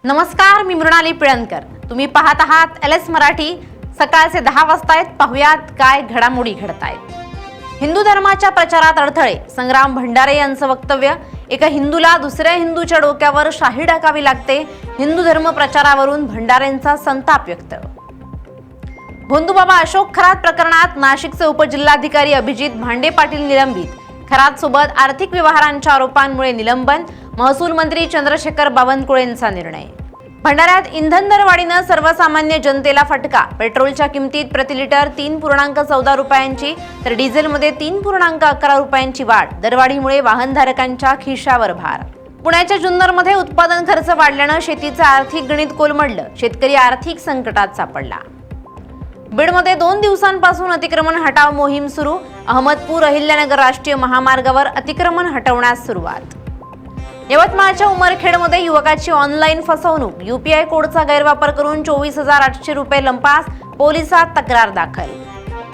नमस्कार, मी मृणाली पिळणकर. तुम्ही पाहत आहात LS मराठी. सकाळचे 10 वाजता आहेत. पाहुयात काय घडामोडी घडतायत. हिंदू धर्माच्या प्रचारात अडथळे. संग्राम भंडारे यांचं वक्तव्य. एका हिंदूला दुसऱ्या हिंदूच्या डोक्यावर शाही टाकावी लागते. हिंदू धर्म प्रचारावरून भंडारेंचा संताप व्यक्त. भोंदूबाबा अशोक खरात प्रकरणात नाशिकचे उपजिल्हाधिकारी अभिजित भांडे पाटील निलंबित. खरात सोबत आर्थिक व्यवहारांच्या आरोपांमुळे निलंबन. महसूल मंत्री चंद्रशेखर बावनकुळेंचा निर्णय. भंडाऱ्यात इंधन दरवाढीनं सर्वसामान्य जनतेला फटका. पेट्रोलच्या किमतीत प्रति लिटर 3.14 रुपयांची तर डिझेलमध्ये 3.11 रुपयांची वाढ. दरवाढीमुळे वाहनधारकांच्या खिशावर भार. पुण्याच्या जुन्नरमध्ये उत्पादन खर्च वाढल्यानं शेतीचं आर्थिक गणित कोलमडलं. शेतकरी आर्थिक संकटात सापडला. बीडमध्ये 2 दिवसांपासून अतिक्रमण हटाव मोहीम सुरू. अहमदपूर अहिल्यानगर राष्ट्रीय महामार्गावर अतिक्रमण हटवण्यास सुरुवात. यवतमाळच्या उमरखेडमध्ये युवकाची ऑनलाईन फसवणूक. UPI कोडचा गैरवापर करून 24,800 रुपये लंपास. पोलिसात तक्रार दाखल.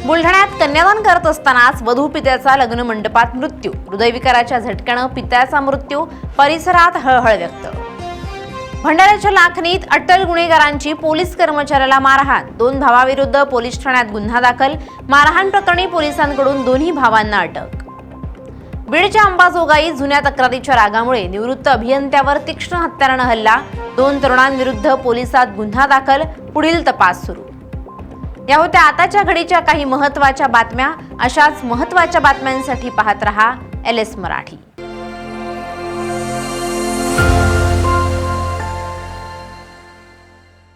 बुलढाण्यात कन्यादान करत असतानाच वधू पित्याचा लग्न मंडपात मृत्यू. हृदयविकाराच्या झटक्यानं पित्याचा मृत्यू. परिसरात हळहळ व्यक्त. भंडाऱ्याच्या लाखनीत अट्टल गुन्हेगारांची पोलीस कर्मचाऱ्याला मारहाण. 2 भावाविरुद्ध पोलीस ठाण्यात गुन्हा दाखल. मारहाण प्रकरणी पोलिसांकडून दोन्ही भावांना अटक. बीडच्या अंबाजोगाई जुन्या तक्रारीच्या रागामुळे निवृत्त अभियंत्यावर तीक्ष्ण हत्यारानं हल्ला. 2 तरुणांविरुद्ध पोलिसात गुन्हा दाखल. पुढील तपास सुरू. या होत्या आताच्या घडीच्या काही महत्त्वाच्या बातम्या. अशाच महत्त्वाच्या बातम्यांसाठी पाहत रहा LS मराठी.